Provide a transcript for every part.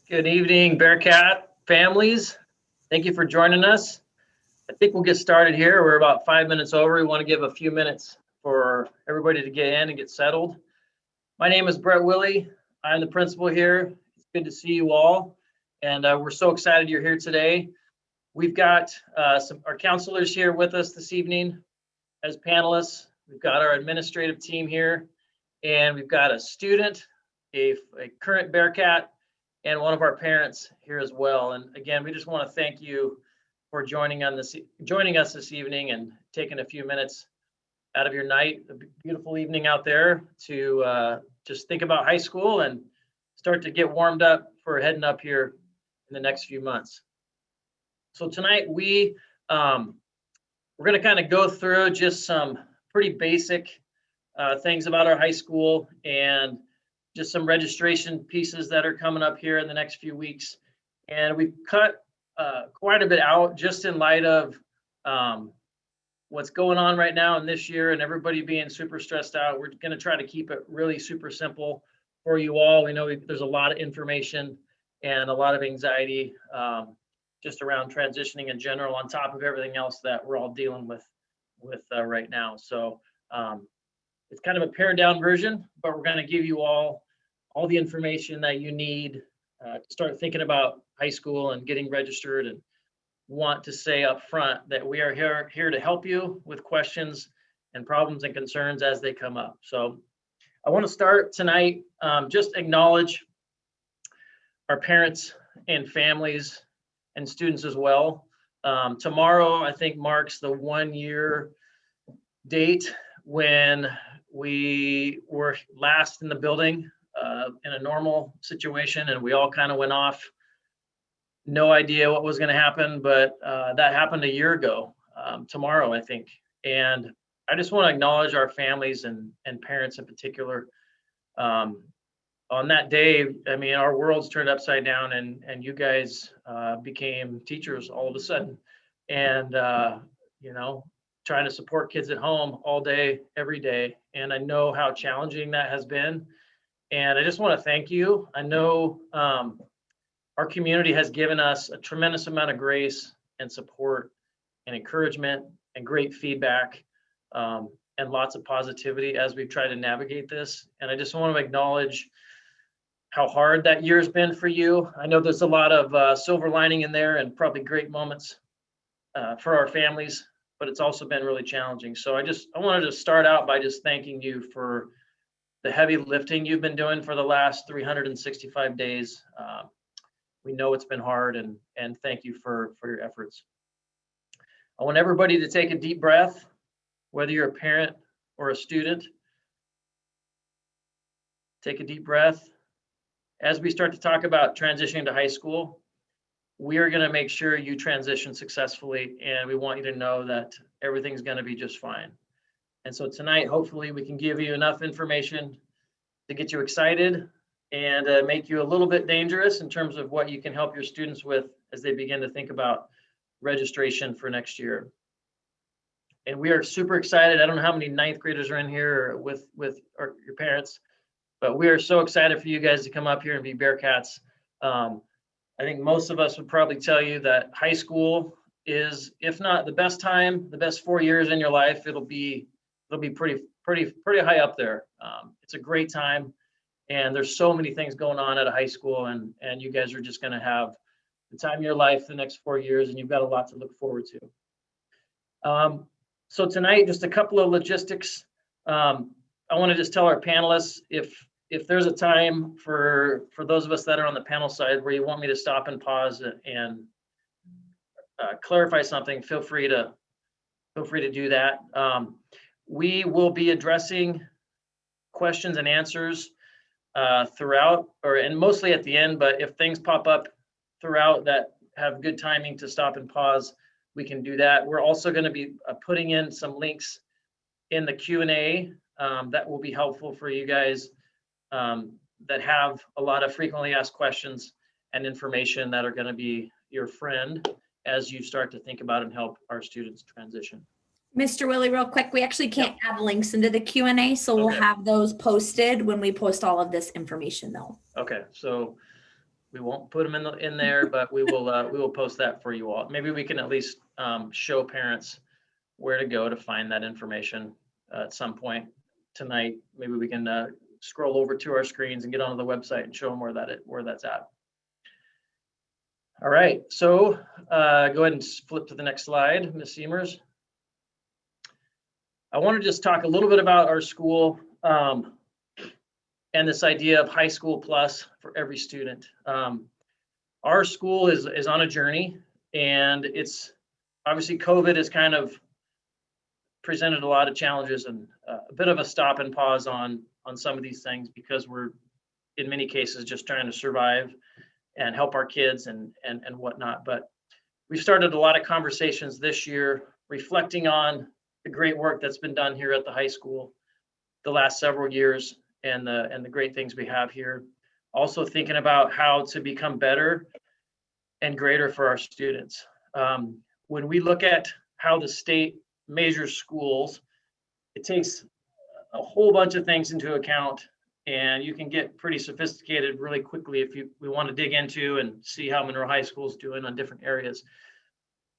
Good evening, Bearcat families. Thank you for joining us. I think we'll get started here. We're about 5 minutes over. We want to give a few minutes for everybody to get in and get settled. My name is Brett Willie. I'm the principal here. It's good to see you all. And we're so excited you're here today. We've got our counselors here with us this evening as panelists. We've got our administrative team here, and we've got a student, a current Bearcat, and one of our parents here as well. And again, we just want to thank you for joining us this evening and taking a few minutes out of your night, a beautiful evening out there, to just think about high school and start to get warmed up for heading up here in the next few months. So tonight we're going to kind of go through just some pretty basic things about our high school and just some registration pieces that are coming up here in the next few weeks. And we've cut quite a bit out just in light of what's going on right now in this year and everybody being super stressed out. We're going to try to keep it really super simple for you all. We know there's a lot of information and a lot of anxiety just around transitioning in general, on top of everything else that we're all dealing with right now. So it's kind of a pared down version, but we're going to give you all the information that you need to start thinking about high school and getting registered, and want to say up front that we are here to help you with questions and problems and concerns as they come up. So I want to start tonight, just acknowledge our parents and families and students as well. Tomorrow, I think, marks the 1-year date when we were last in the building in a normal situation, and we all kind of went off. No idea what was going to happen, but that happened a year ago tomorrow, I think. And I just want to acknowledge our families and parents in particular. On that day, I mean, our worlds turned upside down, and you guys became teachers all of a sudden. And, trying to support kids at home all day, every day. And I know how challenging that has been. And I just want to thank you. I know our community has given us a tremendous amount of grace and support and encouragement and great feedback and lots of positivity as we've tried to navigate this. And I just want to acknowledge how hard that year's been for you. I know there's a lot of silver lining in there and probably great moments for our families, but it's also been really challenging. So I wanted to start out by just thanking you for the heavy lifting you've been doing for the last 365 days. We know it's been hard, and thank you for your efforts. I want everybody to take a deep breath, whether you're a parent or a student. Take a deep breath. As we start to talk about transitioning to high school, we are going to make sure you transition successfully, and we want you to know that everything's going to be just fine. And so tonight, hopefully, we can give you enough information to get you excited and make you a little bit dangerous in terms of what you can help your students with as they begin to think about registration for next year. And we are super excited. I don't know how many ninth graders are in here with your parents, but we are so excited for you guys to come up here and be Bearcats. I think most of us would probably tell you that high school is, if not the best time, the best 4 years in your life, it'll be pretty high up there. It's a great time, and there's so many things going on at a high school, and you guys are just going to have the time of your life the next 4 years, and you've got a lot to look forward to. So tonight, just a couple of logistics. I want to just tell our panelists, if there's a time for those of us that are on the panel side where you want me to stop and pause and clarify something, feel free to do that. We will be addressing questions and answers throughout, and mostly at the end, but if things pop up throughout that have good timing to stop and pause, we can do that. We're also going to be putting in some links in the Q&A that will be helpful for you guys that have a lot of frequently asked questions and information that are going to be your friend as you start to think about and help our students transition. Mr. Willie, real quick, we actually can't add links into the Q&A, so we'll have those posted when we post all of this information though. Okay, so We won't put them in there, but we will post that for you all. Maybe we can at least show parents where to go to find that information at some point tonight. Maybe we can scroll over to our screens and get onto the website and show them where that's at. All right, so go ahead and flip to the next slide, Ms. Seamers. I want to just talk a little bit about our school and this idea of high school plus for every student. Our school is on a journey, and it's obviously COVID has kind of presented a lot of challenges and a bit of a stop and pause on some of these things, because we're in many cases just trying to survive and help our kids and whatnot. But we've started a lot of conversations this year reflecting on the great work that's been done here at the high school the last several years and the great things we have here. Also thinking about how to become better and greater for our students. When we look at how the state measures schools, it takes a whole bunch of things into account, and you can get pretty sophisticated really quickly if we want to dig into and see how Monroe High School is doing on different areas.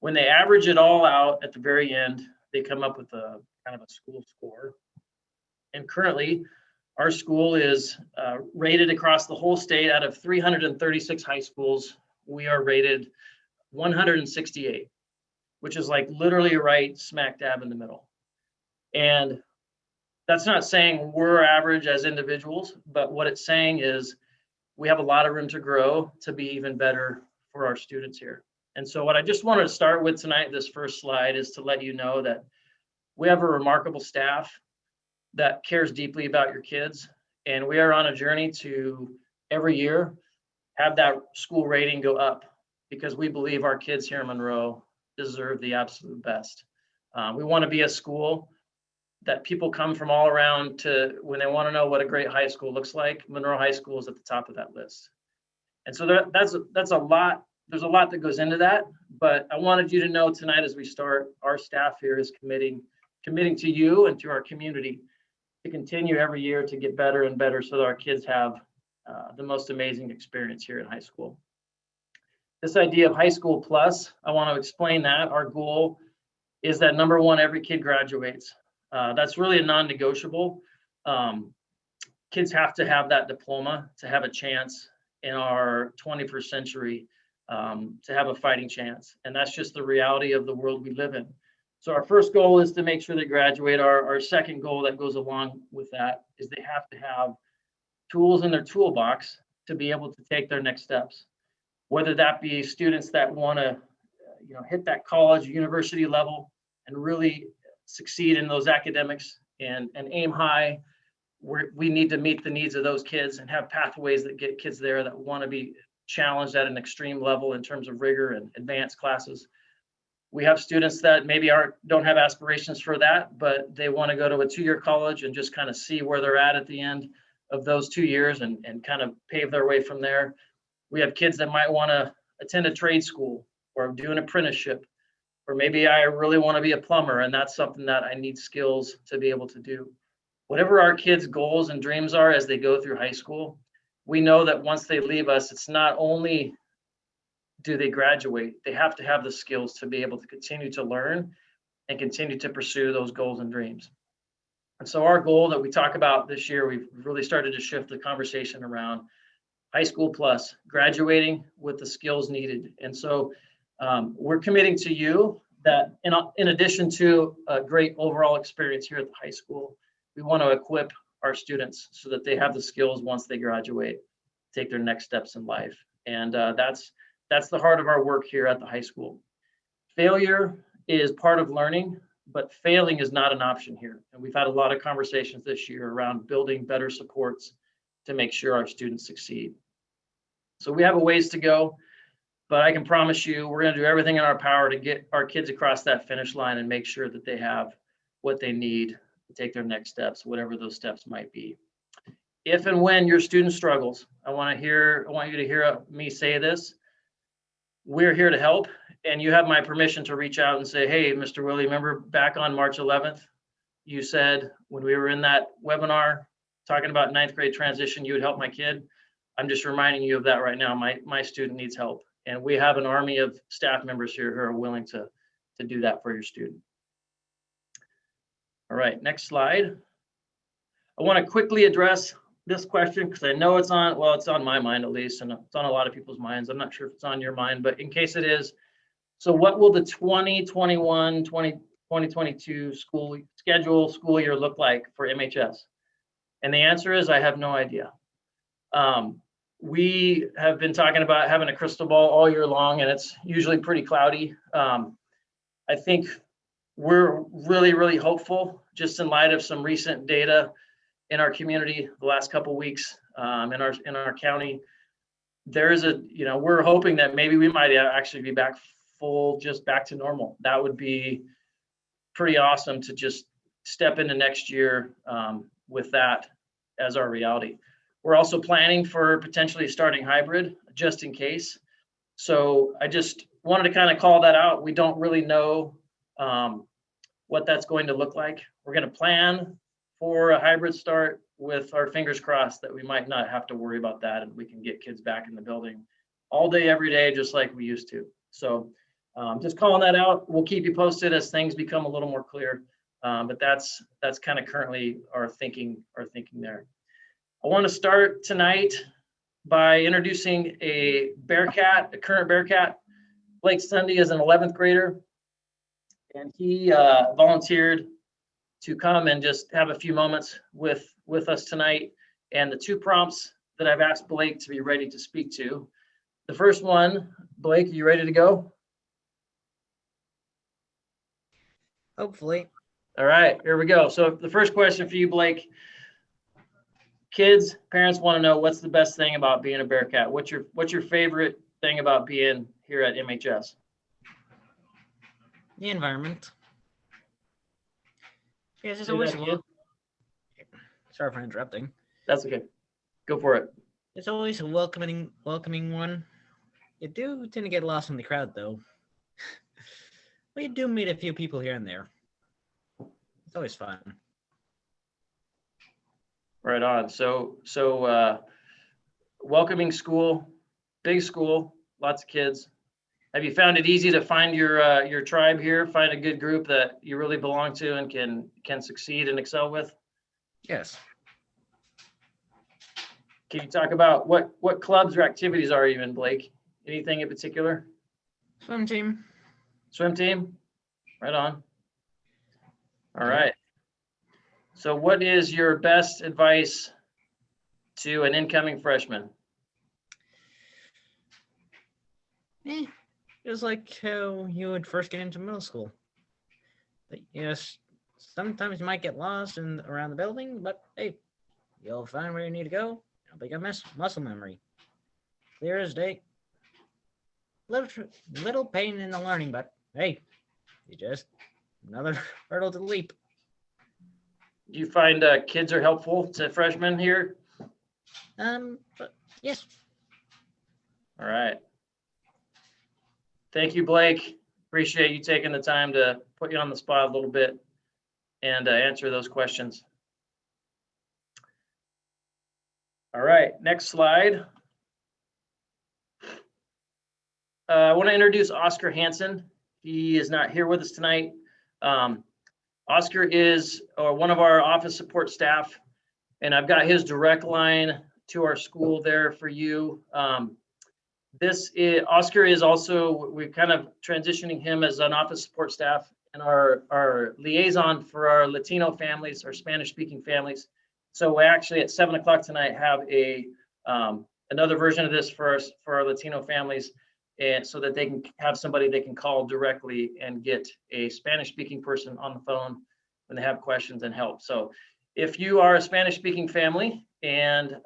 When they average it all out at the very end, they come up with a kind of a school score. And currently, our school is rated across the whole state. Out of 336 high schools, we are rated 168, which is like literally right smack dab in the middle. And that's not saying we're average as individuals, but what it's saying is we have a lot of room to grow to be even better for our students here. And so what I just wanted to start with tonight, this first slide, is to let you know that we have a remarkable staff that cares deeply about your kids. And we are on a journey to every year have that school rating go up, because we believe our kids here in Monroe deserve the absolute best. We want to be a school that people come from all around to when they want to know what a great high school looks like. Monroe High School is at the top of that list. And so that's a lot. There's a lot that goes into that, but I wanted you to know tonight as we start, our staff here is committing to you and to our community to continue every year to get better and better so that our kids have the most amazing experience here in high school. This idea of high school plus, I want to explain that. Our goal is that number one, every kid graduates. That's really a non-negotiable. Kids have to have that diploma to have a chance in our 21st century, to have a fighting chance. And that's just the reality of the world we live in. So our first goal is to make sure they graduate. Our second goal that goes along with that is they have to have tools in their toolbox to be able to take their next steps, whether that be students that want to hit that college or university level and really succeed in those academics and aim high. We need to meet the needs of those kids and have pathways that get kids there that want to be challenged at an extreme level in terms of rigor and advanced classes. We have students that maybe don't have aspirations for that, but they want to go to a 2-year college and just kind of see where they're at the end of those 2 years and kind of pave their way from there. We have kids that might want to attend a trade school or do an apprenticeship, or maybe I really want to be a plumber, and that's something that I need skills to be able to do. Whatever our kids' goals and dreams are as they go through high school, we know that once they leave us, it's not only do they graduate, they have to have the skills to be able to continue to learn and continue to pursue those goals and dreams. And so our goal that we talk about this year, we've really started to shift the conversation around high school plus, graduating with the skills needed. And so we're committing to you that in addition to a great overall experience here at the high school, we want to equip our students so that they have the skills once they graduate, take their next steps in life. And that's the heart of our work here at the high school. Failure is part of learning, but failing is not an option here. And we've had a lot of conversations this year around building better supports to make sure our students succeed. So we have a ways to go, but I can promise you we're going to do everything in our power to get our kids across that finish line and make sure that they have what they need to take their next steps, whatever those steps might be. If and when your student struggles, I want you to hear me say this. We're here to help, and you have my permission to reach out and say, hey, Mr. Willie, remember back on March 11th, you said when we were in that webinar talking about 9th grade transition, you would help my kid. I'm just reminding you of that right now. My student needs help, and we have an army of staff members here who are willing to do that for your student. All right, next slide. I want to quickly address this question because I know it's on, well, it's on my mind at least, and it's on a lot of people's minds. I'm not sure if it's on your mind, but in case it is, so what will the 2022 school year look like for MHS? And the answer is, I have no idea. We have been talking about having a crystal ball all year long, and it's usually pretty cloudy. I think we're really, really hopeful, just in light of some recent data in our community the last couple of weeks, in our county. There is we're hoping that maybe we might actually be back to normal. That would be pretty awesome to just step into next year with that as our reality. We're also planning for potentially starting hybrid just in case. So I just wanted to kind of call that out. We don't really know what that's going to look like. We're going to plan for a hybrid start with our fingers crossed that we might not have to worry about that, and we can get kids back in the building all day, every day, just like we used to. So just calling that out. We'll keep you posted as things become a little more clear. But that's kind of currently our thinking there. I want to start tonight by introducing a current Bearcat. Blake Sunday is an 11th grader, and he volunteered to come and just have a few moments with us tonight. And the two prompts that I've asked Blake to be ready to speak to. The first one, Blake, are you ready to go? Hopefully. All right, here we go. So the first question for you, Blake. Kids, parents want to know, what's the best thing about being a Bearcat? What's your favorite thing about being here at MHS? The environment. Yes, it's Say always that again. Sorry for interrupting. That's okay. Go for it. It's always a welcoming one. You do tend to get lost in the crowd, though. But you do meet a few people here and there. It's always fun. Right on. So welcoming school, big school, lots of kids. Have you found it easy to find your tribe here? Find a good group that you really belong to and can succeed and excel with? Yes. Can you talk about what clubs or activities are you in, Blake? Anything in particular? Swim team. Swim team? Right on. All right. So what is your best advice to an incoming freshman? Just like how you would first get into middle school. But yes, sometimes you might get lost around the building, but hey, you'll find where you need to go. It'll become muscle memory. Clear as day. Little pain in the learning, but hey, you just another hurdle to leap. Do you find kids are helpful to freshmen here? But yes. All right. Thank you, Blake. Appreciate you taking the time to put you on the spot a little bit and answer those questions. All right, next slide. I want to introduce Oscar Hanson. He is not here with us tonight. Oscar is one of our office support staff, and I've got his direct line to our school there for you. Oscar is also, we're kind of transitioning him as an office support staff and our liaison for our Latino families, our Spanish-speaking families. So we actually at 7 o'clock tonight have another version of this for our Latino families, and so that they can have somebody they can call directly and get a Spanish-speaking person on the phone when they have questions and help. So if you are a Spanish-speaking family and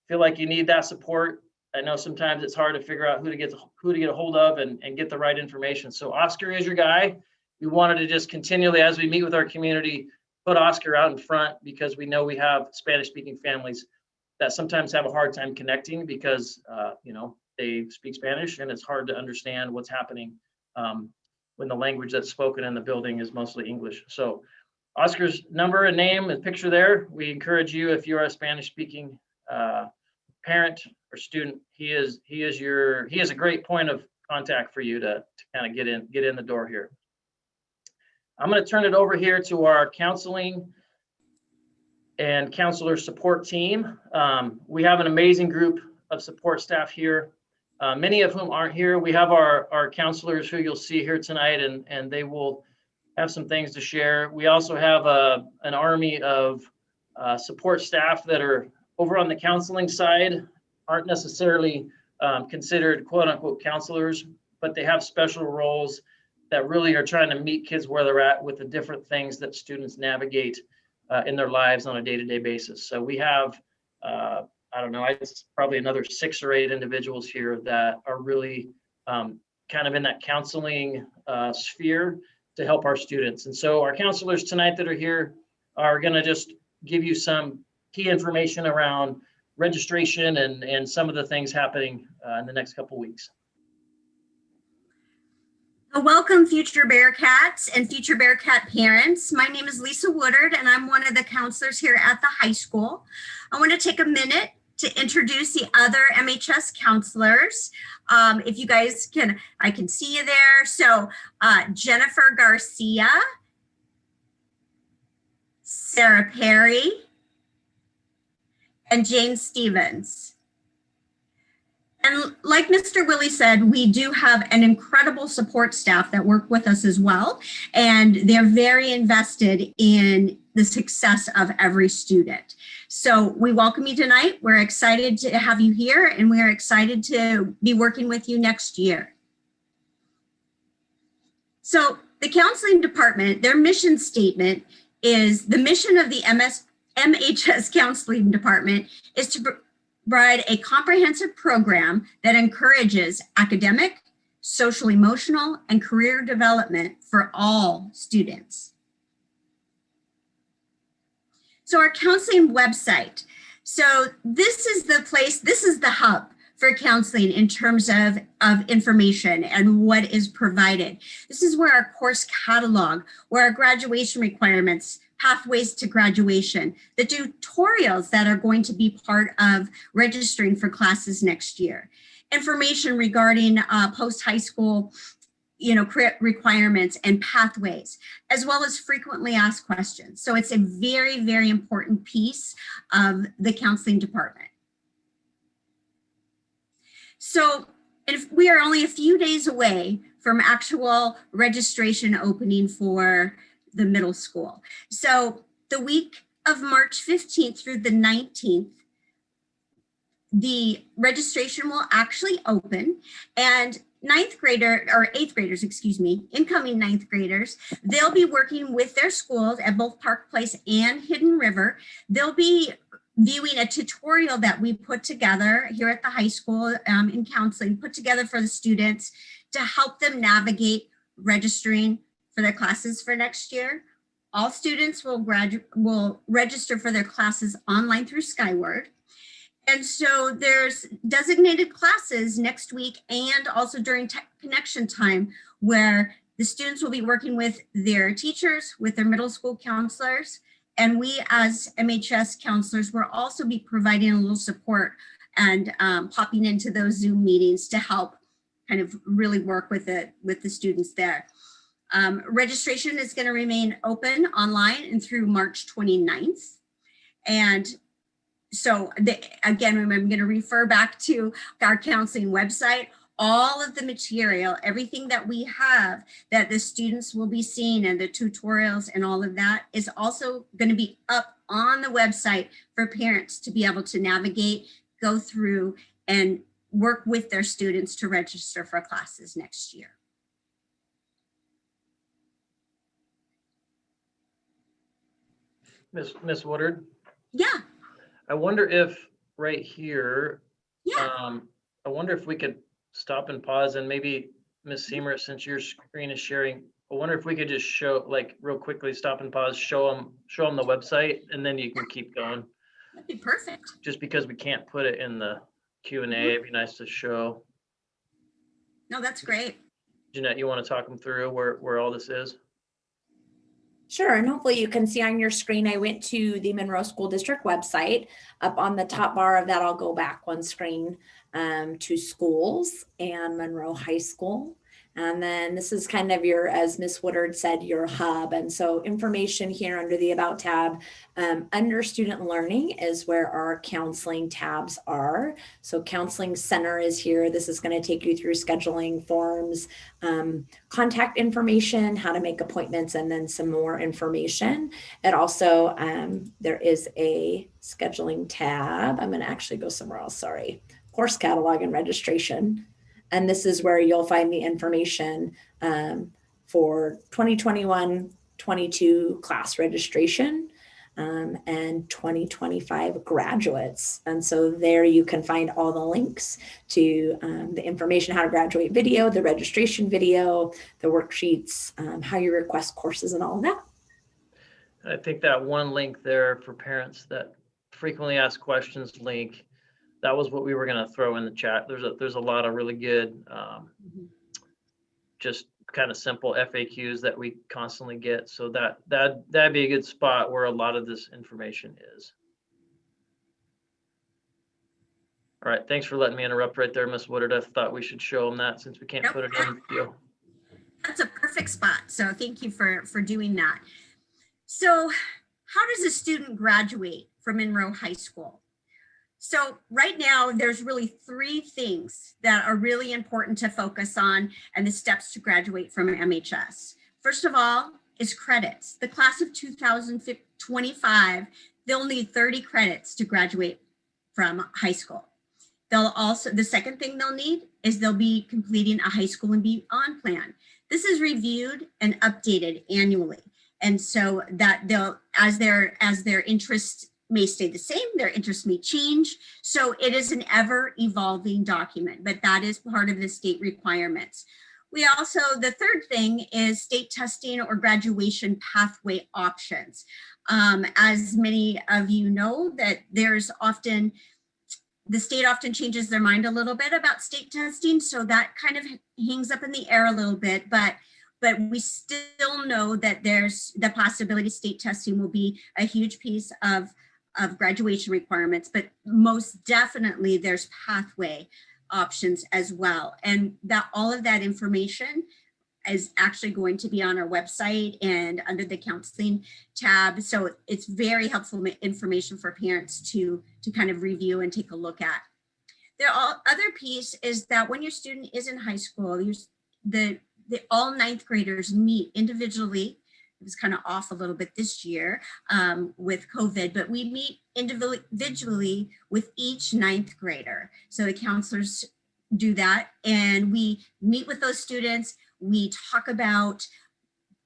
feel like you need that support, I know sometimes it's hard to figure out who to get a hold of and get the right information. So Oscar is your guy. We wanted to just continually, as we meet with our community, put Oscar out in front because we know we have Spanish-speaking families that sometimes have a hard time connecting because they speak Spanish and it's hard to understand what's happening when the language that's spoken in the building is mostly English. So Oscar's number and name and picture there. We encourage you, if you are a Spanish-speaking parent or student, he is a great point of contact for you to kind of get in the door here. I'm going to turn it over here to our counseling and counselor support team. We have an amazing group of support staff here, many of whom aren't here. We have our counselors who you'll see here tonight, and they will have some things to share. We also have an army of support staff that are over on the counseling side, aren't necessarily considered quote unquote counselors, but they have special roles that really are trying to meet kids where they're at with the different things that students navigate in their lives on a day-to-day basis. So we have, I don't know, it's probably another 6 or 8 individuals here that are really kind of in that counseling sphere to help our students. And so our counselors tonight that are here are going to just give you some key information around registration and some of the things happening in the next couple weeks. Welcome, future Bearcats and future Bearcat parents. My name is Lisa Woodard, and I'm one of the counselors here at the high school. I want to take a minute to introduce the other MHS counselors. If you guys can, I can see you there. So Jennifer Garcia, Sarah Perry, and Jane Stevens. And like Mr. Willie said, we do have an incredible support staff that work with us as well. And they're very invested in the success of every student. So we welcome you tonight. We're excited to have you here, and we're excited to be working with you next year. So the counseling department, their mission statement is the mission of the MHS counseling department is to provide a comprehensive program that encourages academic, social, emotional, and career development for all students. So our counseling website. So this is the place, this is the hub for counseling in terms of information and what is provided. This is where our course catalog, where our graduation requirements, pathways to graduation, the tutorials that are going to be part of registering for classes next year, information regarding post-high school, requirements and pathways, as well as frequently asked questions. So it's a very, very important piece of the counseling department. So if we are only a few days away from actual registration opening for the middle school. So the week of March 15th through the 19th, the registration will actually open, and eighth graders, incoming ninth graders, they'll be working with their schools at both Park Place and Hidden River. They'll be viewing a tutorial that we put together here at the high school in counseling, put together for the students to help them navigate registering for their classes for next year. All students will register for their classes online through Skyward. And so there's designated classes next week and also during Tech Connection time where the students will be working with their teachers, with their middle school counselors. And we as MHS counselors will also be providing a little support and popping into those Zoom meetings to help kind of really work with the students there. Registration is going to remain open online and through March 29th. And so again, I'm going to refer back to our counseling website. All of the material, everything that we have that the students will be seeing and the tutorials and all of that is also going to be up on the website for parents to be able to navigate, go through, and work with their students to register for classes next year. Miss Woodard? Yeah. I wonder if right here, Yeah. I wonder if we could stop and pause and maybe Miss Seamer, since your screen is sharing, I wonder if we could just show, like real quickly, stop and pause, show them the website, and then you can keep going. That'd be perfect. Just because we can't put it in the Q&A, it'd be nice to show. No, that's great. Jeanette, you want to talk them through where all this is? Sure, and hopefully you can see on your screen, I went to the Monroe School District website. Up on the top bar of that, I'll go back one screen to schools and Monroe High School. And then this is kind of your, as Ms. Woodard said, your hub. And so information here under the About tab, under Student Learning is where our counseling tabs are. So Counseling Center is here. This is going to take you through scheduling forms, contact information, how to make appointments, and then some more information. It also, there is a scheduling tab. I'm going to actually go somewhere else, sorry. Course catalog and registration. And this is where you'll find the information for 2021-22 class registration and 2025 graduates. And so there you can find all the links to the information, how to graduate video, the registration video, the worksheets, how you request courses and all of that. I think that one link there for parents that frequently ask questions link, that was what we were going to throw in the chat. There's a lot of really good, just kind of simple FAQs that we constantly get. So that'd be a good spot where a lot of this information is. All right, thanks for letting me interrupt right there, Ms. Woodard. I thought we should show them that since we can't put it in video. That's a perfect spot. So thank you for doing that. So how does a student graduate from Monroe High School? So right now, there's really three things that are really important to focus on and the steps to graduate from MHS. First of all is credits. The class of 2025, they'll need 30 credits to graduate from high school. They'll also, the second thing they'll need is they'll be completing a high school and beyond plan. This is reviewed and updated annually. And so that they'll, as their interests may stay the same, their interests may change. So it is an ever evolving document, but that is part of the state requirements. We also, the third thing is state testing or graduation pathway options. As many of you know, that there's often, the state often changes their mind a little bit about state testing. So that kind of hangs up in the air a little bit, but we still know that there's the possibility state testing will be a huge piece of graduation requirements, but most definitely there's pathway options as well. And that all of that information is actually going to be on our website and under the counseling tab. So it's very helpful information for parents to kind of review and take a look at. The other piece is that when your student is in high school, all ninth graders meet individually. It was kind of off a little bit this year with COVID, but we meet individually with each ninth grader. So the counselors do that and we meet with those students. We talk about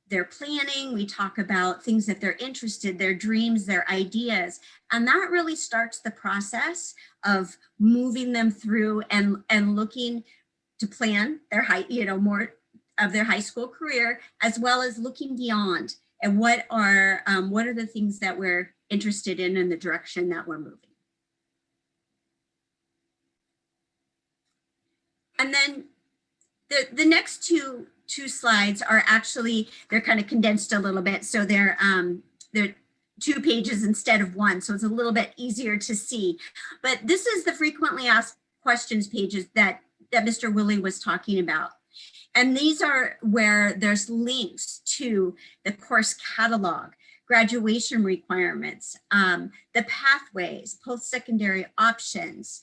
their planning. We talk about things that they're interested, their dreams, their ideas. And that really starts the process of moving them through and looking to plan their more of their high school career, as well as looking beyond and what are the things that we're interested in the direction that we're moving. And then the next two slides are actually, they're kind of condensed a little bit. So they're 2 pages instead of 1. So it's a little bit easier to see. But this is the frequently asked questions pages that Mr. Willie was talking about. And these are where there's links to the course catalog, graduation requirements, the pathways, post-secondary options,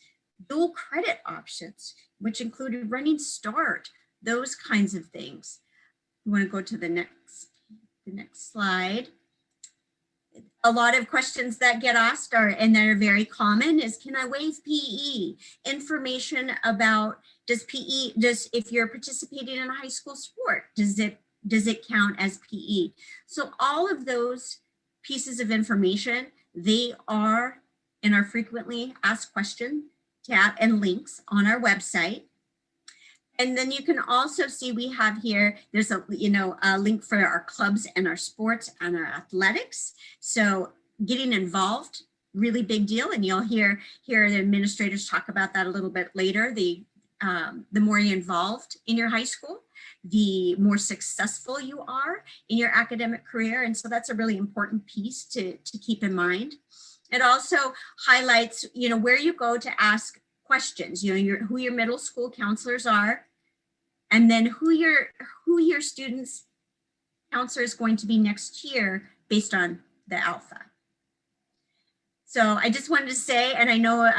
dual credit options, which included running start, those kinds of things. You want to go to the next slide. A lot of questions that get asked and that are very common is, can I waive PE? Information about, if you're participating in a high school sport, does it count as PE? So all of those pieces of information, they are in our frequently asked question tab and links on our website. And then you can also see we have here, there's a link for our clubs and our sports and our athletics. So getting involved, really big deal. And you'll hear the administrators talk about that a little bit later, the more you're involved in your high school, the more successful you are in your academic career. And so that's a really important piece to keep in mind. It also highlights, where you go to ask questions, who your middle school counselors are, and then who your students counselor is going to be next year based on the alpha. So I just wanted to say, and I know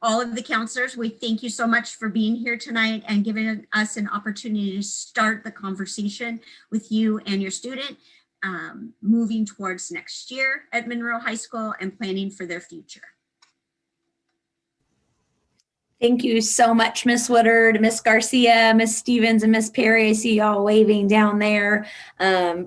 all of the counselors, we thank you so much for being here tonight and giving us an opportunity to start the conversation with you and your student, moving towards next year at Monroe High School and planning for their future. Thank you so much, Miss Woodard, Miss Garcia, Miss Stevens, and Miss Perry. I see y'all waving down there.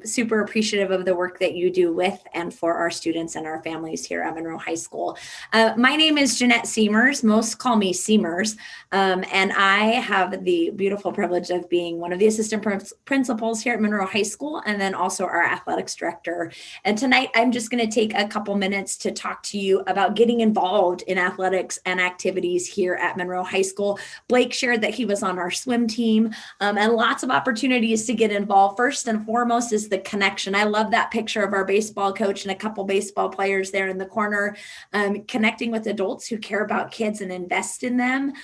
Super appreciative of the work that you do with and for our students and our families here at Monroe High School. My name is Jeanette Seamers. Most call me Seamers. And I have the beautiful privilege of being one of the assistant principals here at Monroe High School, and then also our athletics director. And tonight, I'm just going to take a couple minutes to talk to you about getting involved in athletics and activities here at Monroe High School. Blake shared that he was on our swim team, and lots of opportunities to get involved. First and foremost is the connection. I love that picture of our baseball coach and a couple baseball players there in the corner, connecting with adults who care about kids and invest in them.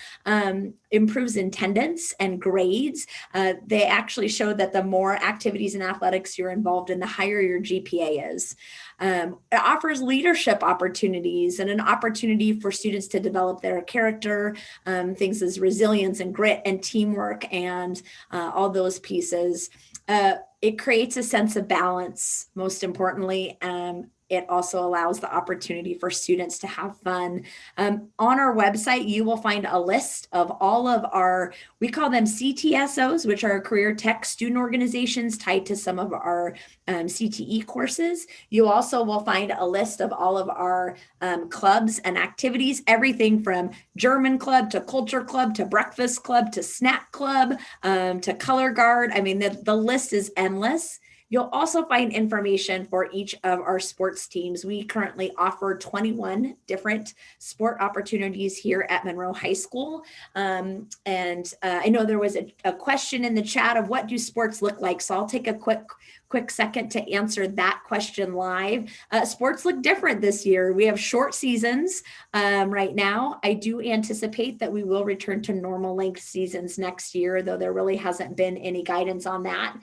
Improves attendance and grades. They actually show that the more activities in athletics you're involved in, the higher your GPA is. It offers leadership opportunities and an opportunity for students to develop their character, things as resilience and grit and teamwork and all those pieces. It creates a sense of balance, most importantly. It also allows the opportunity for students to have fun. On our website, you will find a list of all of our, we call them CTSOs, which are career tech student organizations tied to some of our CTE courses. You also will find a list of all of our clubs and activities, everything from German club to culture club to breakfast club to snack club to color guard. I mean, the list is endless. You'll also find information for each of our sports teams. We currently offer 21 different sport opportunities here at Monroe High School. I know there was a question in the chat of what do sports look like? So I'll take a quick second to answer that question live. Sports look different this year. We have short seasons right now. I do anticipate that we will return to normal length seasons next year, though there really hasn't been any guidance on that.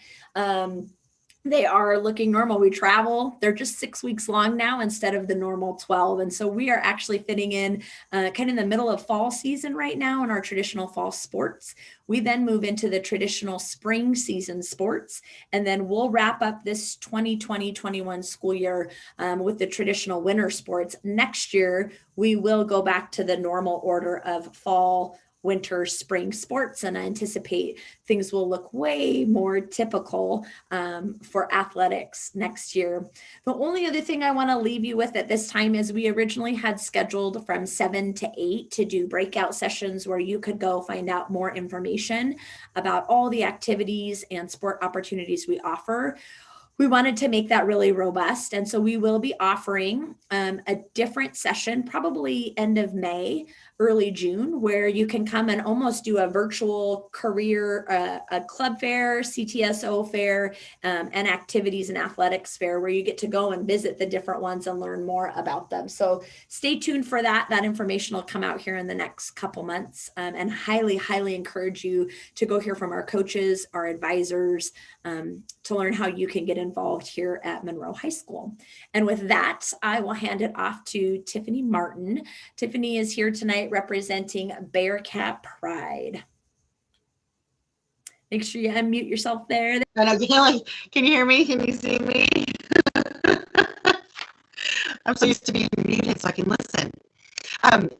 They are looking normal. We travel. They're just 6 weeks long now instead of the normal 12. And so we are actually fitting in kind of in the middle of fall season right now in our traditional fall sports. We then move into the traditional spring season sports, and then we'll wrap up this 2020-21 school year with the traditional winter sports. Next year, we will go back to the normal order of fall, winter, spring sports, and I anticipate things will look way more typical for athletics next year. The only other thing I want to leave you with at this time is we originally had scheduled from 7 to 8 to do breakout sessions where you could go find out more information about all the activities and sport opportunities we offer. We wanted to make that really robust. And so we will be offering a different session, probably end of May, early June, where you can come and almost do a virtual career, a club fair, CTSO fair, and activities and athletics fair, where you get to go and visit the different ones and learn more about them. So stay tuned for that. That information will come out here in the next couple months, and highly, highly encourage you to go hear from our coaches, our advisors, to learn how you can get involved here at Monroe High School. And with that, I will hand it off to Tiffany Martin. Tiffany is here tonight representing Bearcat Pride. Make sure you unmute yourself there. Can you hear me? Can you see me? I'm so used to being muted so I can listen.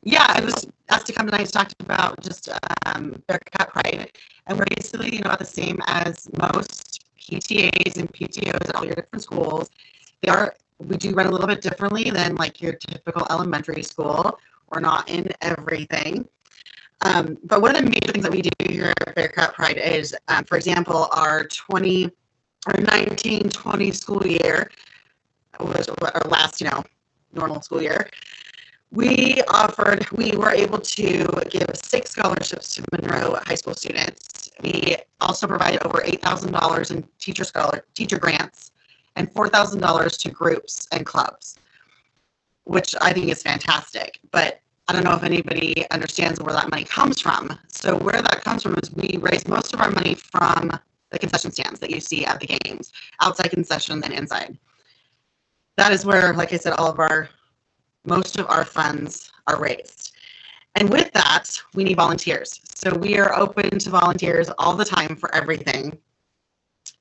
Yeah, I was asked to come tonight to talk about just Bearcat Pride, and we're basically about the same as most PTAs and PTOs at all your different schools. We do run a little bit differently than like your typical elementary school. We're not in everything. But one of the major things that we do here at Bearcat Pride is, for example, our 1920 school year was our last, normal school year. We were able to give 6 scholarships to Monroe high school students. We also provided over $8,000 in teacher grants and $4,000 to groups and clubs, which I think is fantastic. But I don't know if anybody understands where that money comes from. So where that comes from is we raise most of our money from the concession stands that you see at the games, outside concession and inside. That is where, like I said, most of our funds are raised. And with that, we need volunteers. So we are open to volunteers all the time for everything.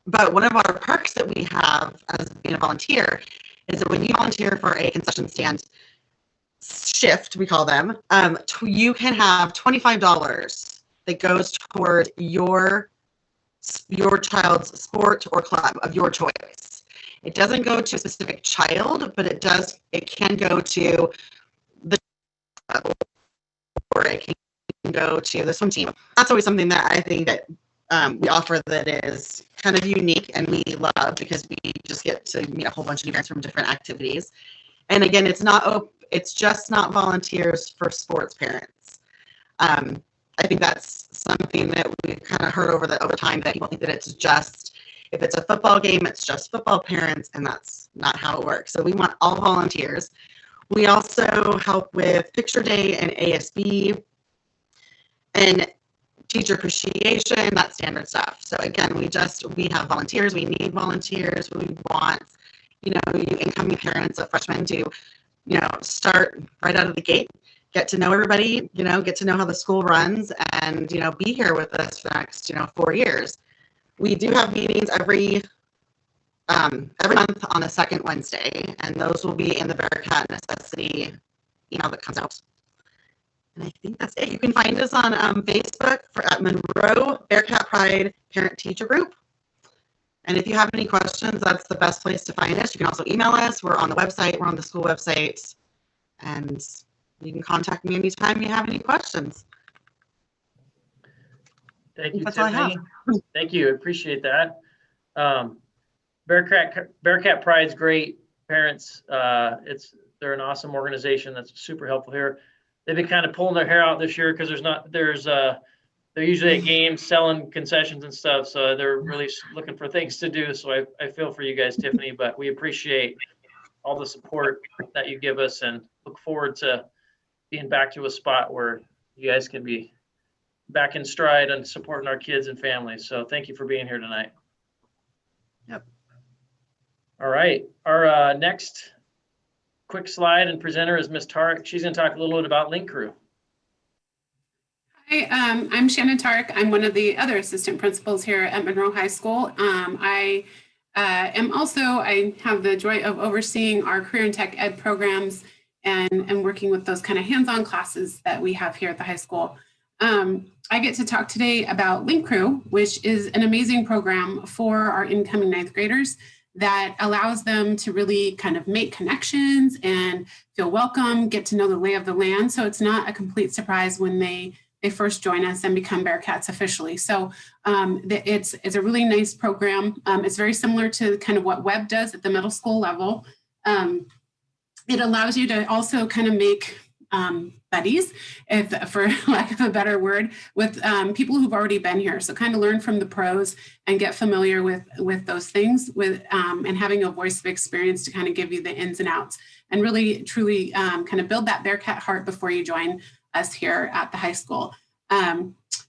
But one of our perks that we have as being a volunteer is that when you volunteer for a concession stand shift, we call them, you can have $25 that goes toward your child's sport or club of your choice. It doesn't go to a specific child, but it can go to the club, or it can go to the swim team. That's always something that I think that we offer that is kind of unique and we love, because we just get to meet a whole bunch of parents from different activities. And again, it's just not volunteers for sports parents. I think that's something that we've kind of heard over time, that people think that it's just, if it's a football game, it's just football parents, and that's not how it works. So we want all volunteers. We also help with picture day and ASB and teacher appreciation, that standard stuff. So again, we have volunteers. We need volunteers. We want, you incoming parents of freshmen to, start right out of the gate, get to know everybody, get to know how the school runs, and, be here with us for the next, 4 years. We do have meetings every month on the second Wednesday, and those will be in the Bearcat Necessity email that comes out. And I think that's it. You can find us on Facebook at Monroe Bearcat Pride Parent Teacher Group. And if you have any questions, that's the best place to find us. You can also email us. We're on the website. We're on the school website. And you can contact me anytime you have any questions. Thank you, That's all I have. Tiffany. Thank you. Appreciate that. Bearcat Pride's great. Parents, they're an awesome organization that's super helpful here. They've been kind of pulling their hair out this year because they're usually at games selling concessions and stuff, so they're really looking for things to do. So I feel for you guys, Tiffany, but we appreciate all the support that you give us, and look forward to being back to a spot where you guys can be back in stride and supporting our kids and families. So thank you for being here tonight. Yep. All right. Our next quick slide and presenter is Ms. Tarek. She's going to talk a little bit about Link Crew. Hi, I'm Shannon Tarek. I'm one of the other assistant principals here at Monroe High School. I have the joy of overseeing our career and tech ed programs and working with those kind of hands-on classes that we have here at the high school. I get to talk today about Link Crew, which is an amazing program for our incoming ninth graders that allows them to really kind of make connections and feel welcome, get to know the lay of the land. So it's not a complete surprise when they first join us and become Bearcats officially. So it's a really nice program. It's very similar to kind of what Webb does at the middle school level. It allows you to also kind of make buddies, for lack of a better word, with people who've already been here. So kind of learn from the pros and get familiar with those things, and having a voice of experience to kind of give you the ins and outs, and really truly kind of build that Bearcat heart before you join us here at the high school.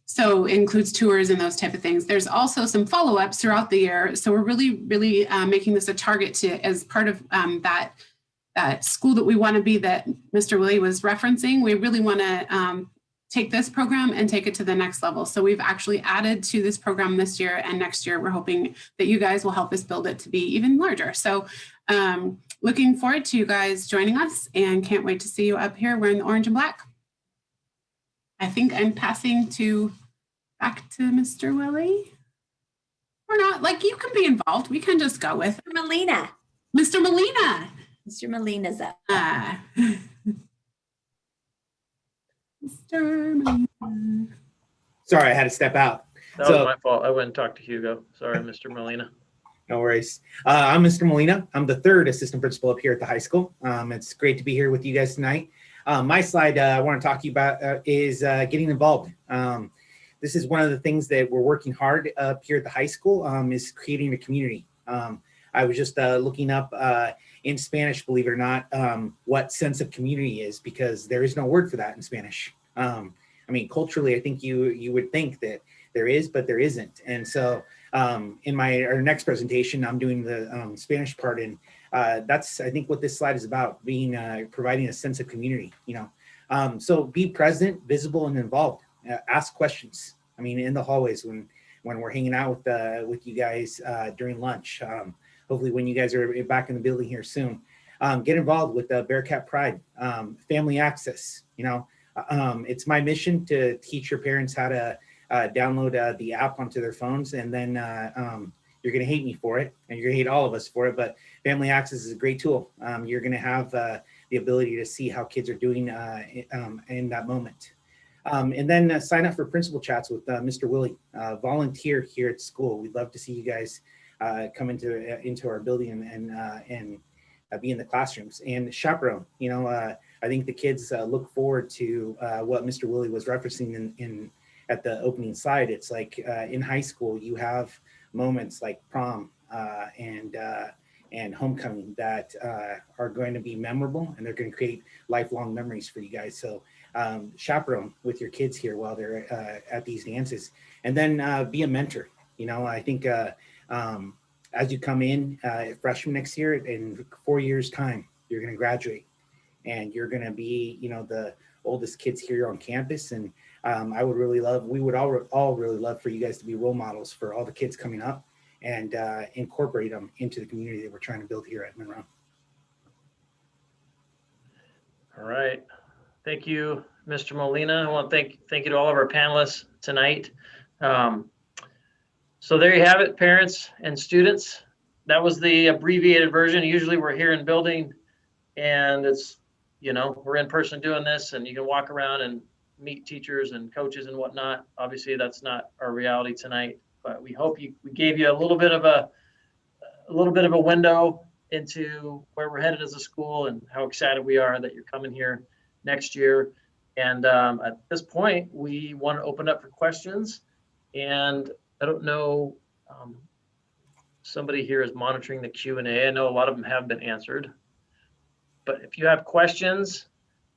So it includes tours and those type of things. There's also some follow-ups throughout the year. So we're really making this a target to, as part of that school that we want to be, that Mr. Willie was referencing. We really want to take this program and take it to the next level. So we've actually added to this program this year, and next year we're hoping that you guys will help us build it to be even larger. So looking forward to you guys joining us, and can't wait to see you up here wearing the orange and black. I think I'm passing back to Mr. Willie. Or not, like, you can be involved. We can just go with Melina. Mr. Molina. Mr. Molina's up. Mr. Molina. Sorry, I had to step out. That was my fault. I went and talked to Hugo. Sorry, Mr. Molina. No worries. I'm Mr. Molina. I'm the third assistant principal up here at the high school. It's great to be here with you guys tonight. My slide I want to talk to you about is getting involved. this is one of the things that we're working hard up here at the high school, is creating a community. I was just looking up in Spanish, believe it or not, what sense of community is, because there is no word for that in Spanish. I mean, culturally, I think you would think that there is, but there isn't. And so in our next presentation, I'm doing the Spanish part, and that's, I think, what this slide is about, being providing a sense of community, you know. So be present, visible, and involved. Ask questions. I mean, in the hallways when we're hanging out with you guys during lunch. Hopefully when you guys are back in the building here soon. Get involved with Bearcat Pride, family access. You know, it's my mission to teach your parents how to download the app onto their phones, and then you're going to hate me for it, and you're going to hate all of us for it, but family access is a great tool. You're going to have the ability to see how kids are doing in that moment. And then sign up for principal chats with Mr. Willie. Volunteer here at school. We'd love to see you guys come into our building and be in the classrooms. And chaperone. You know, I think the kids look forward to what Mr. Willie was referencing at the opening slide. It's like in high school, you have moments like prom and homecoming that are going to be memorable, and they're going to create lifelong memories for you guys. So chaperone with your kids here while they're at these dances, and then be a mentor. You know, I think as you come in freshman next year, in 4 years time, you're going to graduate, and you're going to be, you know, the oldest kids here on campus. And we would all really love for you guys to be role models for all the kids coming up, and incorporate them into the community that we're trying to build here at Monroe. All right. Thank you, Mr. Molina. I want to thank you to all of our panelists tonight. So there you have it, parents and students. That was the abbreviated version. Usually we're here in building, and it's, you know, we're in person doing this, and you can walk around and meet teachers and coaches and whatnot. Obviously, that's not our reality tonight, but we hope we gave you a little bit of a window into where we're headed as a school and how excited we are that you're coming here next year. And at this point, we want to open up for questions. And I don't know, somebody here is monitoring the Q&A. I know a lot of them have been answered, but if you have questions,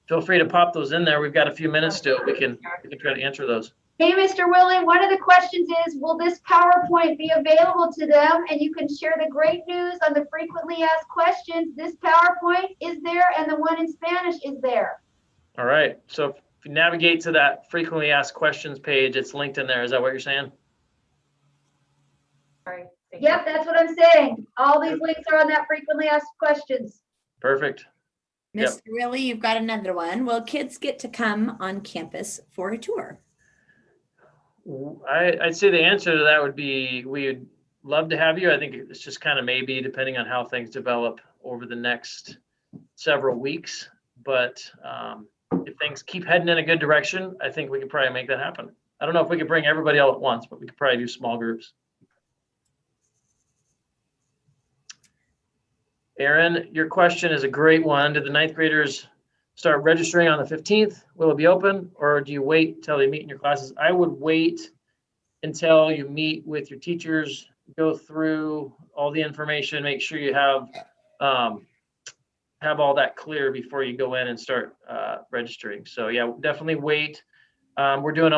feel free to pop those in there. We've got a few minutes still. We can try to answer those. Hey, Mr. Willie, one of the questions is, will this PowerPoint be available to them? And you can share the great news on the frequently asked questions. This PowerPoint is there, and the one in Spanish is there. All right. So if you navigate to that frequently asked questions page, it's linked in there. Is that what you're saying? Sorry. Yep, that's what I'm saying. All these links are on that frequently asked questions. Perfect. Mr. Willie, you've got another one. Will kids get to come on campus for a tour? I'd say the answer to that would be, we'd love to have you. I think it's just kind of maybe, depending on how things develop over the next several weeks. But if things keep heading in a good direction, I think we could probably make that happen. I don't know if we could bring everybody all at once, but we could probably do small groups. Aaron, your question is a great one. Did the ninth graders start registering on the 15th? Will it be open, or do you wait until they meet in your classes? I would wait until you meet with your teachers, go through all the information, make sure you have all that clear before you go in and start registering. So yeah, definitely wait. We're doing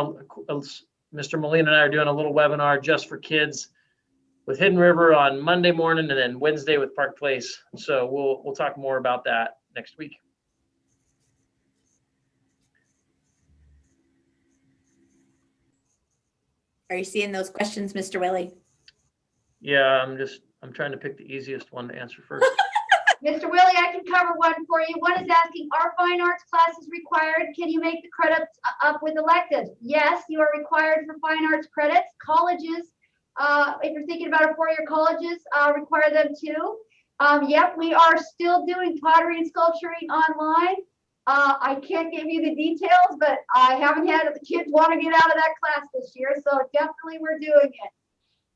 Mr. Molina and I are doing a little webinar just for kids with Hidden River on Monday morning, and then Wednesday with Park Place. So we'll talk more about that next week. Are you seeing those questions, Mr. Willie? Yeah, I'm trying to pick the easiest one to answer first. Mr. Willie, I can cover one for you. One is asking, are fine arts classes required? Can you make the credits up with electives? Yes, you are required for fine arts credits. Colleges, if you're thinking about a four-year colleges, require them too. Yep, we are still doing pottery and sculpturing online. I can't give you the details, but I haven't had the kids want to get out of that class this year, so definitely we're doing it.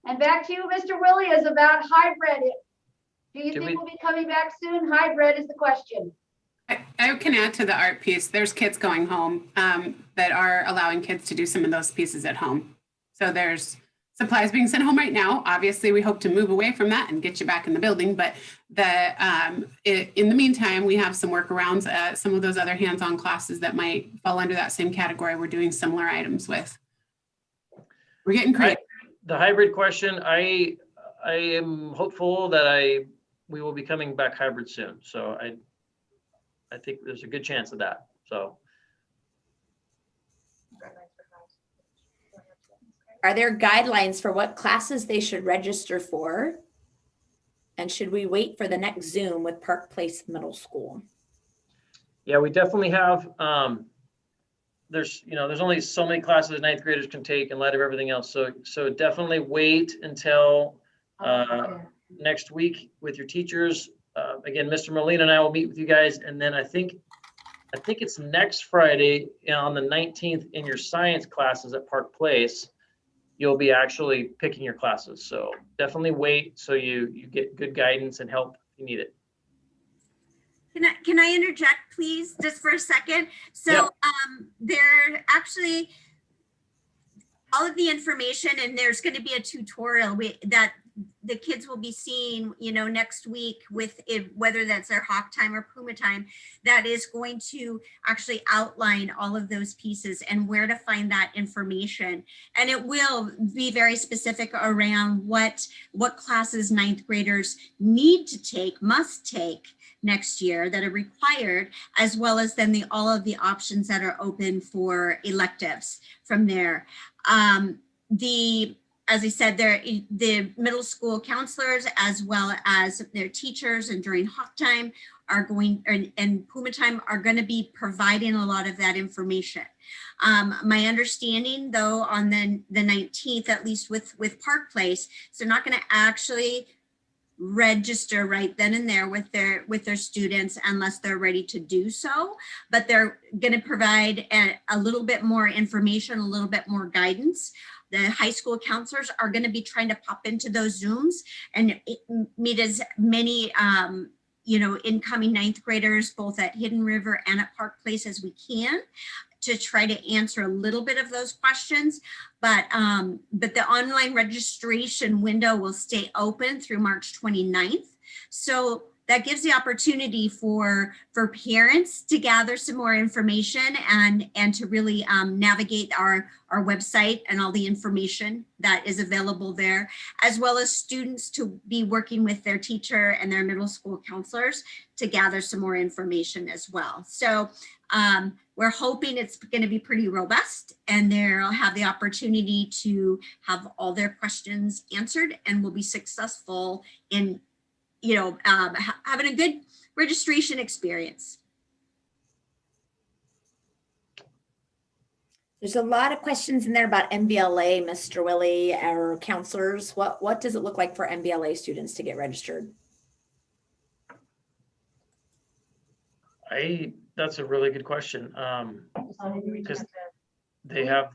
And back to you, Mr. Willie, is about hybrid. Do you think we'll be coming back soon? Hybrid is the question. I can add to the art piece. There's kits going home that are allowing kids to do some of those pieces at home. So there's supplies being sent home right now. Obviously, we hope to move away from that and get you back in the building. But in the meantime, we have some workarounds at some of those other hands-on classes that might fall under that same category. We're doing similar items with. We're getting creative. The hybrid question, I am hopeful that we will be coming back hybrid soon. So I think there's a good chance of that. So. Are there guidelines for what classes they should register for? And should we wait for the next Zoom with Park Place Middle School? Yeah, we definitely have, there's only so many classes ninth graders can take in light of everything else. So definitely wait until next week with your teachers. Again, Mr. Molina and I will meet with you guys. And then I think it's next Friday on the 19th in your science classes at Park Place, you'll be actually picking your classes. So definitely wait so you get good guidance and help if you need it. Can I interject, please, just for a second? So yeah. There actually, all of the information, and there's going to be a tutorial that the kids will be seeing, next week with it, whether that's their hawk time or puma time, that is going to actually outline all of those pieces and where to find that information. And it will be very specific around what classes ninth graders need to take, must take next year that are required, as well as then all of the options that are open for electives from there. As I said, the middle school counselors, as well as their teachers, and during hawk time and puma time are going to be providing a lot of that information. My understanding, though, on the 19th, at least with Park Place, so they're not going to actually register right then and there with their students unless they're ready to do so, but they're going to provide a little bit more information, a little bit more guidance. The high school counselors are going to be trying to pop into those Zooms and meet as many incoming ninth graders both at Hidden River and at Park Place as we can, to try to answer a little bit of those questions. But the online registration window will stay open through March 29th. So that gives the opportunity for parents to gather some more information and to really navigate our website and all the information that is available there, as well as students to be working with their teacher and their middle school counselors to gather some more information as well. So we're hoping it's going to be pretty robust, and they'll have the opportunity to have all their questions answered, and will be successful in having a good registration experience. There's a lot of questions in there about MBLA, Mr. Willie, our counselors. What does it look like for MBLA students to get registered? That's a really good question. Because they have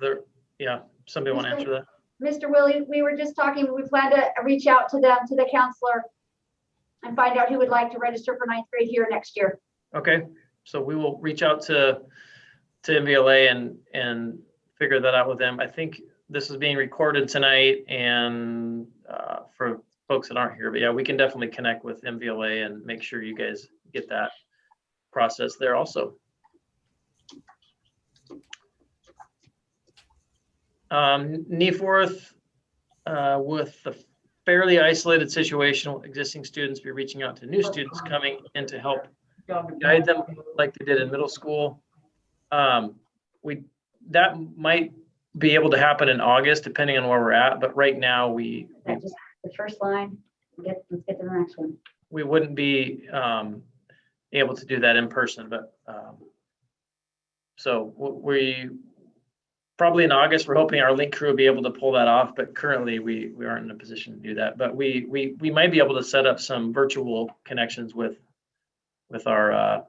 somebody want to answer that? Mr. Willie, we were just talking, we plan to reach out to the counselor and find out who would like to register for ninth grade here next year. Okay, so we will reach out to MVLA and figure that out with them. I think this is being recorded tonight, and for folks that aren't here, but yeah, we can definitely connect with MVLA and make sure you guys get that process there also. Neforth, with the fairly isolated situation, will existing students be reaching out to new students coming in to help guide them like they did in middle school? That might be able to happen in August, depending on where we're at. But right now, just the first line. Let's get to the next one. We wouldn't be able to do that in person, but so we probably in August, we're hoping our link crew will be able to pull that off, but currently we aren't in a position to do that. But we might be able to set up some virtual connections with our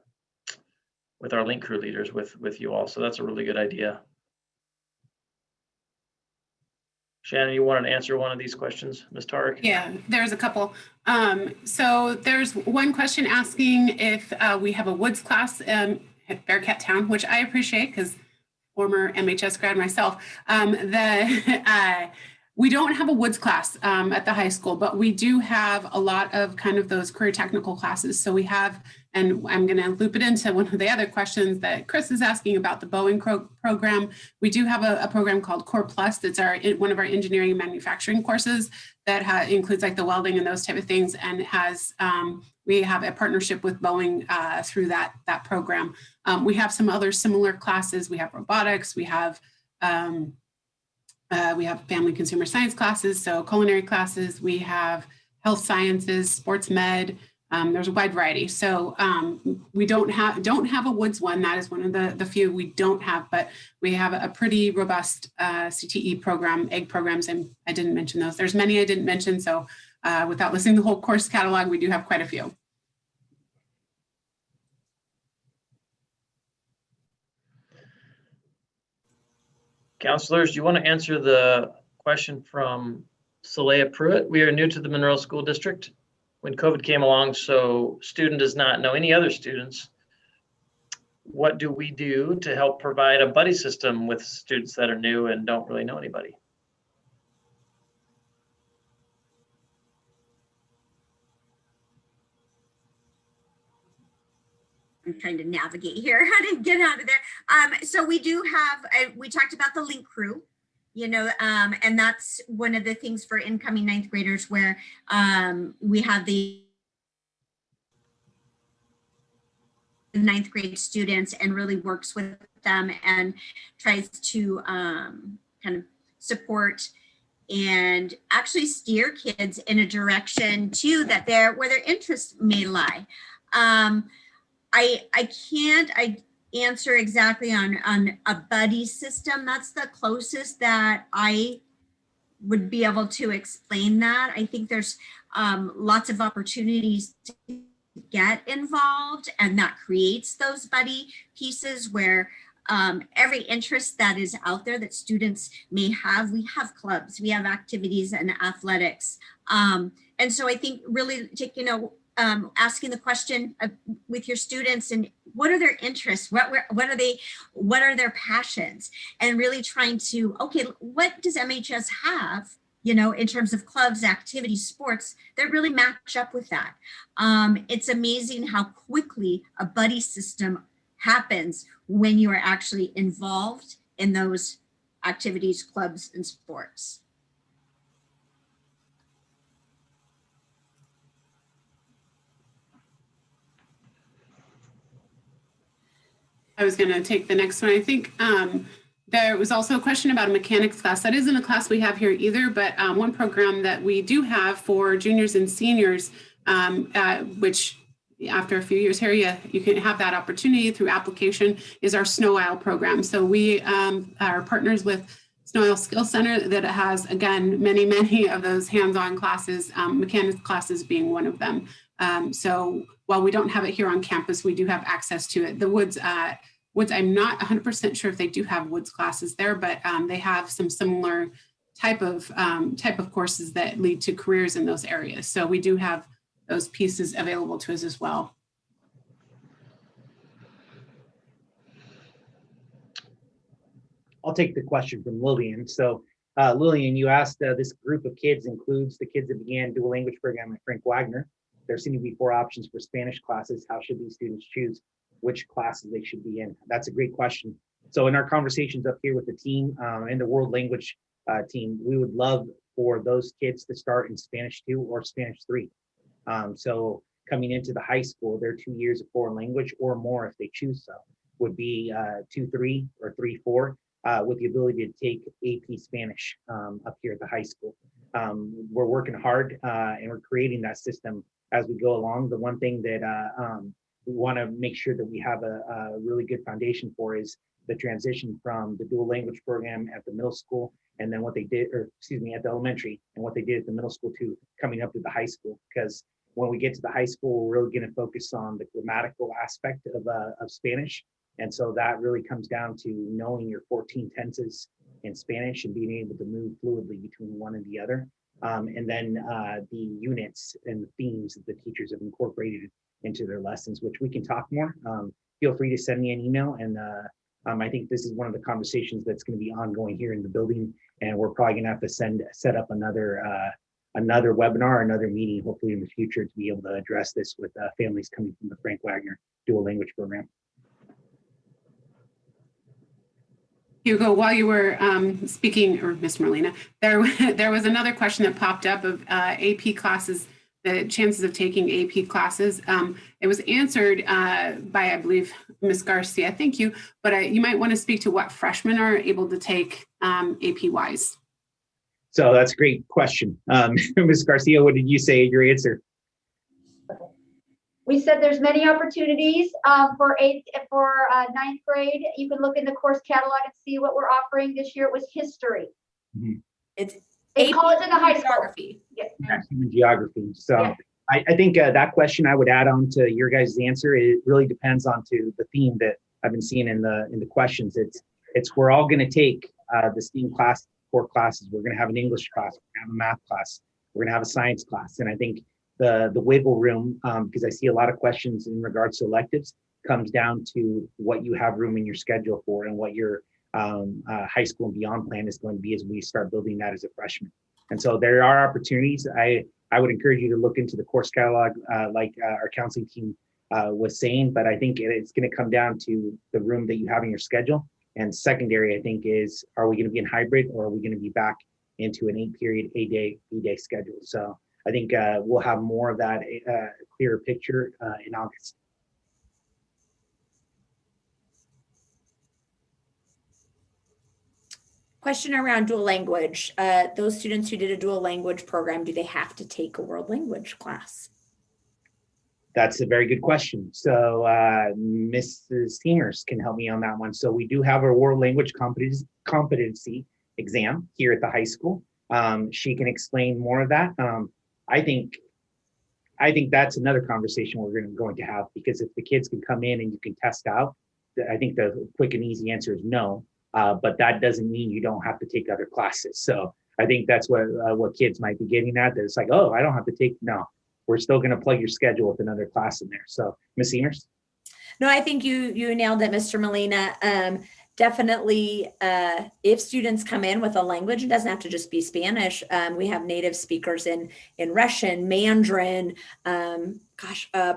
link crew leaders with you all. So that's a really good idea. Shannon, you wanted to answer one of these questions, Ms. Tarek? Yeah, there's a couple. So there's one question asking if we have a woods class at Bearcat Town, which I appreciate because former MHS grad myself. We don't have a woods class at the high school, but we do have a lot of kind of those career technical classes. So we have, and I'm going to loop it into one of the other questions that Chris is asking about the Boeing program. We do have a program called Core Plus. That's one of our engineering and manufacturing courses that includes like the welding and those type of things, and has we have a partnership with Boeing through that program. We have some other similar classes. We have robotics. We have family consumer science classes, so culinary classes. We have health sciences, sports med. There's a wide variety. So we don't have a woods one. That is one of the few we don't have, but we have a pretty robust CTE program, egg programs, and I didn't mention those. There's many I didn't mention, so without listing the whole course catalog, we do have quite a few. Counselors, do you want to answer the question from Saleha Pruitt? We are new to the Monroe School District. When COVID came along, so student does not know any other students, what do we do to help provide a buddy system with students that are new and don't really know anybody? I'm trying to navigate here, how to get out of there. So we do have, we talked about the link crew, you know, and that's one of the things for incoming ninth graders where we have the ninth grade students and really works with them and tries to kind of support and actually steer kids in a direction too that where their interests may lie. I can't answer exactly on a buddy system. That's the closest that I would be able to explain that. I think there's lots of opportunities to get involved, and that creates those buddy pieces where every interest that is out there that students may have, we have clubs, we have activities and athletics. And so I think really, asking the question with your students and what are their interests, what are their passions, and really trying to, okay, what does MHS have, in terms of clubs, activities, sports that really match up with that. It's amazing how quickly a buddy system happens when you are actually involved in those activities, clubs, and sports. I was going to take the next one. I think there was also a question about a mechanics class. That isn't a class we have here either, but one program that we do have for juniors and seniors, which after a few years here, you can have that opportunity through application, is our Snow Isle program. So we are partners with Snow Isle Skill Center that has, again, many of those hands-on classes, mechanics classes being one of them. So while we don't have it here on campus, we do have access to it. The Woods, I'm not 100% sure if they do have Woods classes there, but they have some similar type of courses that lead to careers in those areas. So we do have those pieces available to us as well. I'll take the question from Lillian. So Lillian, you asked this group of kids includes the kids that began dual language program at Frank Wagner. There seem to be 4 options for Spanish classes. How should these students choose which classes they should be in? That's a great question. So in our conversations up here with the team and the world language team, we would love for those kids to start in Spanish 2 or Spanish 3. So coming into the high school, their 2 years of foreign language or more, if they choose so, would be 2-3 or 3-4 with the ability to take AP Spanish up here at the high school. We're working hard and we're creating that system as we go along. The one thing that we want to make sure that we have a really good foundation for is the transition from the dual language program at the middle school, and then what they did, or excuse me, at the elementary, and what they did at the middle school to coming up to the high school. Because when we get to the high school, we're really going to focus on the grammatical aspect of Spanish. And so that really comes down to knowing your 14 tenses and Spanish and being able to move fluidly between one and the other. And then the units and the themes that the teachers have incorporated into their lessons, which we can talk more. Feel free to send me an email. And I think this is one of the conversations that's going to be ongoing here in the building. And we're probably going to have to set up another webinar, another meeting, hopefully in the future, to be able to address this with families coming from the Frank Wagner dual language program. Hugo, while you were speaking, or Mr. Molina, there was another question that popped up of AP classes, the chances of taking AP classes. It was answered by, I believe, Ms. Garcia. Thank you. But you might want to speak to what freshmen are able to take AP-wise. So that's a great question. Ms. Garcia, what did you say in your answer? We said there's many opportunities for ninth grade. You can look in the course catalog and see what we're offering. This year it was history. Mm-hmm. It's in college and the high school. geography. Yeah. Human geography. So Yeah. I think that question I would add on to your guys' answer. It really depends on to the theme that I've been seeing in the questions. It's we're all going to take the STEAM class, core classes. We're going to have an English class. We're going to have a math class. We're going to have a science class. And I think the wiggle room, because I see a lot of questions in regards to electives, comes down to what you have room in your schedule for and what your high school and beyond plan is going to be as we start building that as a freshman. And so there are opportunities. I would encourage you to look into the course catalog like our counseling team was saying, but I think it's going to come down to the room that you have in your schedule. And secondary, I think, is, are we going to be in hybrid, or are we going to be back into an 8-period, 8-day schedule? So I think we'll have more of that clearer picture in August. Question around dual language. Those students who did a dual language program, do they have to take a world language class? That's a very good question. So Mrs. Steamers can help me on that one. So we do have a world language competency exam here at the high school. She can explain more of that. I think that's another conversation we're going to have, because if the kids can come in and you can test out, I think the quick and easy answer is no. But that doesn't mean you don't have to take other classes. So I think that's what kids might be getting at. That it's like, oh, I don't have to take, no, we're still going to plug your schedule with another class in there. So Ms. Eamers? No, I think you nailed it, Mr. Molina. Definitely, if students come in with a language, it doesn't have to just be Spanish. We have native speakers in Russian, Mandarin,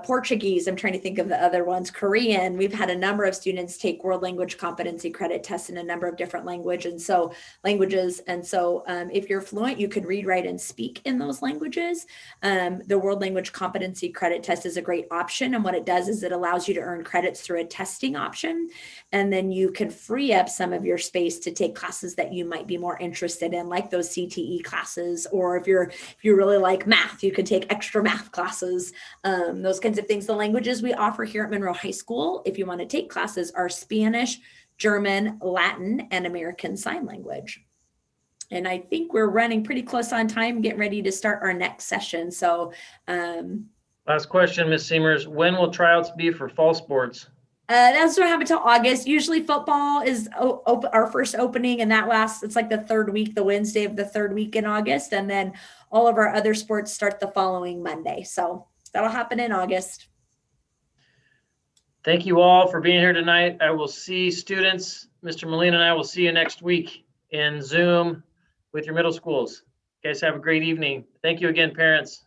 Portuguese. I'm trying to think of the other ones. Korean. We've had a number of students take world language competency credit tests in a number of different languages. And so if you're fluent, you could read, write, and speak in those languages. The world language competency credit test is a great option. And what it does is it allows you to earn credits through a testing option. And then you can free up some of your space to take classes that you might be more interested in, like those CTE classes. Or if you really like math, you can take extra math classes. Those kinds of things. The languages we offer here at Monroe High School, if you want to take classes, are Spanish, German, Latin, and American Sign Language. And I think we're running pretty close on time, getting ready to start our next session. So last question, Ms. Seamers, when will tryouts be for fall sports? That's not happen until August. Usually football is our first opening, and that lasts, it's like the third week, the Wednesday of the third week in August. And then all of our other sports start the following Monday. So that'll happen in August. Thank you all for being here tonight. I will see students, Mr. Molina and I will see you next week in Zoom with your middle schools. You guys have a great evening. Thank you again, parents.